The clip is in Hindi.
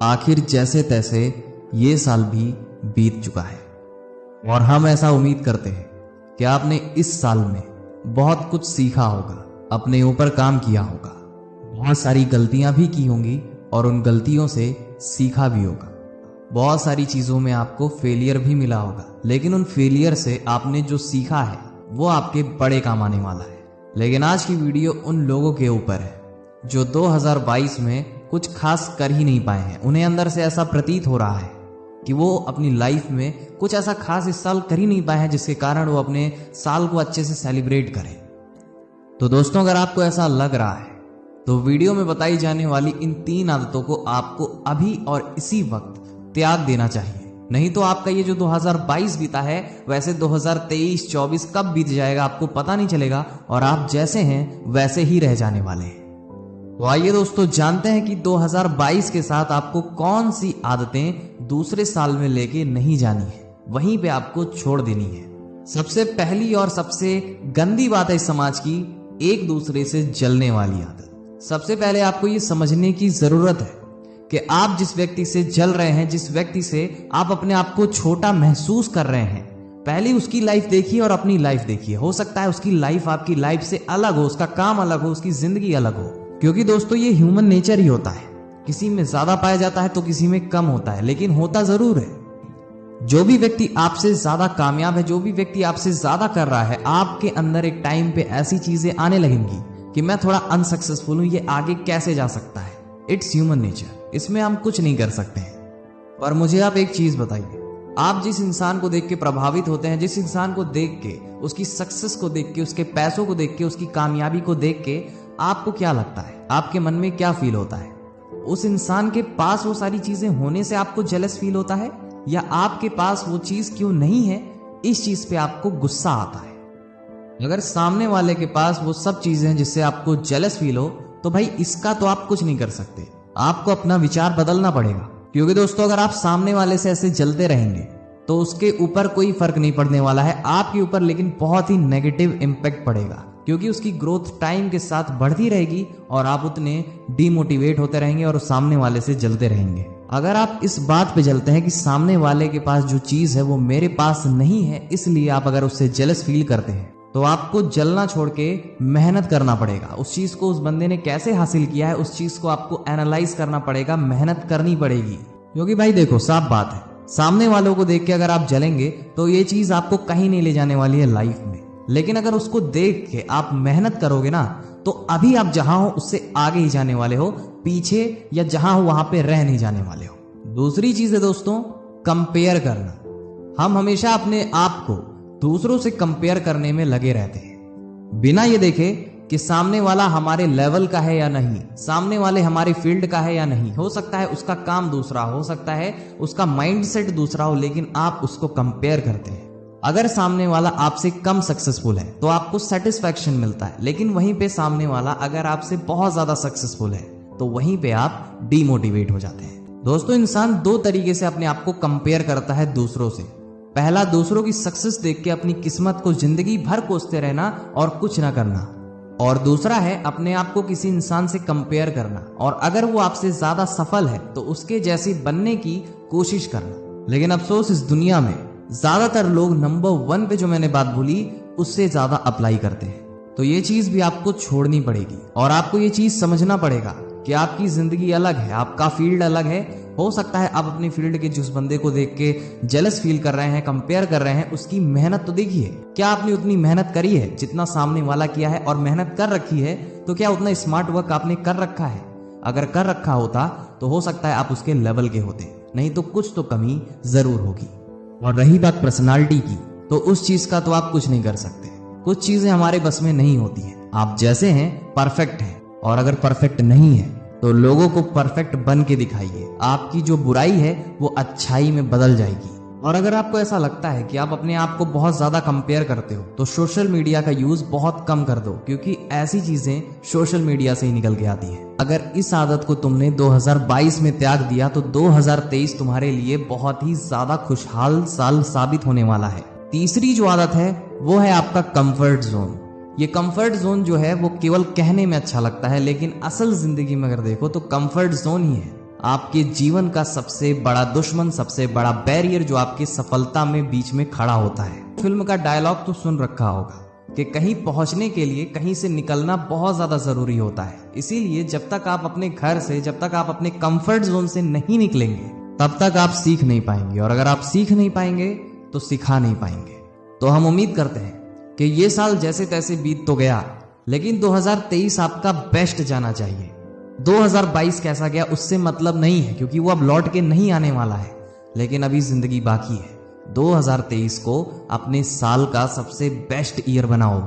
आखिर जैसे तैसे ये साल भी बीत चुका है और हम ऐसा उम्मीद करते हैं कि आपने इस साल में बहुत कुछ सीखा होगा, अपने ऊपर काम किया होगा, बहुत सारी गलतियां भी की होंगी और उन गलतियों से सीखा भी होगा। बहुत सारी चीजों में आपको फेलियर भी मिला होगा, लेकिन उन फेलियर से आपने जो सीखा है वो आपके बड़े काम आने वाला है। लेकिन आज की वीडियो उन लोगों के ऊपर है जो 2022 में कुछ खास कर ही नहीं पाए हैं। उन्हें अंदर से ऐसा प्रतीत हो रहा है कि वो अपनी लाइफ में कुछ ऐसा खास इस साल कर ही नहीं पाए हैं जिसके कारण वो अपने साल को अच्छे से सेलिब्रेट करें। तो दोस्तों, अगर आपको ऐसा लग रहा है तो वीडियो में बताई जाने वाली इन 3 आदतों को आपको अभी और इसी वक्त त्याग देना चाहिए। नहीं तो आपका ये जो 2022 बीता है वैसे 2023-24 कब बीत जाएगा आपको पता नहीं चलेगा और आप जैसे हैं वैसे ही रह जाने वाले हैं। तो आइए दोस्तों, जानते हैं कि 2022 के साथ आपको कौन सी आदतें दूसरे साल में लेके नहीं जानी है, वहीं पे आपको छोड़ देनी है। सबसे पहली और सबसे गंदी बात है इस समाज की, एक दूसरे से जलने वाली आदत। सबसे पहले आपको ये समझने की जरूरत है कि आप जिस व्यक्ति से जल रहे हैं, जिस व्यक्ति से आप अपने आप को छोटा महसूस कर रहे हैं, पहले उसकी लाइफ देखिए और अपनी लाइफ देखिए। हो सकता है उसकी लाइफ आपकी लाइफ से अलग हो, उसका काम अलग हो, उसकी जिंदगी अलग हो, क्योंकि दोस्तों ये ह्यूमन नेचर ही होता है। किसी में ज्यादा पाया जाता है तो किसी में कम होता है, लेकिन होता जरूर है। जो भी व्यक्ति आपसे ज्यादा कामयाब है, जो भी व्यक्ति आपसे ज्यादा कर रहा है, आपके अंदर एक टाइम पे ऐसी चीजें आने लगेंगी कि मैं थोड़ा अनसक्सेसफुल हूं, ये आगे कैसे जा सकता है। इट्स ह्यूमन नेचर, इसमें हम कुछ नहीं कर सकते हैं। और मुझे आप एक चीज बताइए, आप जिस इंसान को देख के प्रभावित होते हैं, जिस इंसान को देख के, उसकी सक्सेस को देख के, उसके पैसों को देख के, उसकी कामयाबी को देख के आपको क्या लगता है, आपके मन में क्या फील होता है? उस इंसान के पास वो सारी चीजें होने से आपको जेलस फील होता है, या आपके पास वो चीज क्यों नहीं है इस चीज पे आपको गुस्सा आता है? अगर सामने वाले के पास वो सब चीजें हैं जिससे आपको जेलस फील हो, तो भाई इसका तो आप कुछ नहीं कर सकते, आपको अपना विचार बदलना पड़ेगा। क्योंकि दोस्तों, अगर आप सामने वाले से ऐसे जलते रहेंगे तो उसके ऊपर कोई फर्क नहीं पड़ने वाला है, आपके ऊपर लेकिन बहुत ही नेगेटिव इम्पैक्ट पड़ेगा, क्योंकि उसकी ग्रोथ टाइम के साथ बढ़ती रहेगी और आप उतने डीमोटिवेट होते रहेंगे और उस सामने वाले से जलते रहेंगे। अगर आप इस बात पे जलते हैं कि सामने वाले के पास जो चीज है वो मेरे पास नहीं है, इसलिए आप अगर उससे जेलस फील करते हैं, तो आपको जलना छोड़ के मेहनत करना पड़ेगा। उस चीज को उस बंदे ने कैसे हासिल किया है, उस चीज को आपको एनालाइज करना पड़ेगा, मेहनत करनी पड़ेगी। क्योंकि भाई देखो, साफ बात है, सामने वालों को देख के अगर आप जलेंगे तो ये चीज आपको कहीं नहीं ले जाने वाली है लाइफ में। लेकिन अगर उसको देख के आप मेहनत करोगे ना, तो अभी आप जहां हो उससे आगे ही जाने वाले हो, पीछे या जहां हो वहां पे रह नहीं जाने वाले हो। दूसरी चीज है दोस्तों, कंपेयर करना। हम हमेशा अपने आप को दूसरों से कंपेयर करने में लगे रहते हैं, बिना ये देखे कि सामने वाला हमारे लेवल का है या नहीं, सामने वाले हमारे फील्ड का है या नहीं। हो सकता है उसका काम दूसरा, हो सकता है उसका माइंडसेट दूसरा हो, लेकिन आप उसको कंपेयर करते हैं। अगर सामने वाला आपसे कम सक्सेसफुल है तो आपको सेटिस्फैक्शन मिलता है, लेकिन वहीं पे सामने वाला अगर आपसे बहुत ज्यादा सक्सेसफुल है तो वहीं पे आप डीमोटिवेट हो जाते हैं। दोस्तों, इंसान 2 तरीके से अपने आप को कंपेयर करता है दूसरों से। पहला, दूसरों की सक्सेस देख के अपनी किस्मत को जिंदगी भर कोसते रहना और कुछ ना करना, और दूसरा है अपने आप को किसी इंसान से कंपेयर करना, और अगर वो आपसे ज्यादा सफल है तो उसके जैसे बनने की कोशिश करना। लेकिन अफसोस, इस दुनिया में ज्यादातर लोग नंबर 1 पे जो मैंने बात बोली उससे ज्यादा अप्लाई करते हैं। तो ये चीज भी आपको छोड़नी पड़ेगी और आपको ये चीज समझना पड़ेगा कि आपकी जिंदगी अलग है, आपका फील्ड अलग है। हो सकता है आप अपने फील्ड के जिस बंदे को देख के जेलस फील कर रहे हैं, कंपेयर कर रहे हैं, उसकी मेहनत तो देखिए। क्या आपने उतनी मेहनत करी है जितना सामने वाला किया है? और मेहनत कर रखी है तो क्या उतना स्मार्ट वर्क आपने कर रखा है? अगर कर रखा होता तो हो सकता है आप उसके लेवल के होते, नहीं तो कुछ तो कमी जरूर होगी। और रही बात पर्सनालिटी की, तो उस चीज का तो आप कुछ नहीं कर सकते। कुछ चीजें हमारे बस में नहीं होती हैं। आप जैसे हैं परफेक्ट हैं, और अगर परफेक्ट नहीं है तो लोगों को परफेक्ट बन के दिखाइए। आपकी जो बुराई है वो अच्छाई में बदल जाएगी। और अगर आपको ऐसा लगता है कि आप अपने आप को बहुत ज्यादा कंपेयर करते हो तो सोशल मीडिया का यूज बहुत कम कर दो, क्योंकि ऐसी चीजें सोशल मीडिया से ही निकल के आती हैं। अगर इस आदत को तुमने 2022 में त्याग दिया तो 2023 तुम्हारे लिए बहुत ही ज्यादा खुशहाल साल साबित होने वाला है। तीसरी जो आदत है वो है आपका कंफर्ट जोन। ये कंफर्ट जोन जो है वो केवल कहने में अच्छा लगता है, लेकिन असल जिंदगी में अगर देखो तो कंफर्ट जोन ही है आपके जीवन का सबसे बड़ा दुश्मन, सबसे बड़ा बैरियर जो आपकी सफलता में बीच में खड़ा होता है। फिल्म का डायलॉग तो सुन रखा होगा कि कहीं पहुंचने के लिए कहीं से निकलना बहुत ज्यादा जरूरी होता है। इसीलिए जब तक आप अपने घर से, जब तक आप अपने कंफर्ट जोन से नहीं निकलेंगे, तब तक आप सीख नहीं पाएंगे, और अगर आप सीख नहीं पाएंगे तो सिखा नहीं पाएंगे। तो हम उम्मीद करते हैं कि ये साल जैसे तैसे बीत तो गया, लेकिन 2023 आपका बेस्ट जाना चाहिए। 2022 कैसा गया उससे मतलब नहीं है, क्योंकि वो अब लौट के नहीं आने वाला है, लेकिन अभी जिंदगी बाकी है। 2023 को अपने साल का सबसे बेस्ट ईयर बनाओ।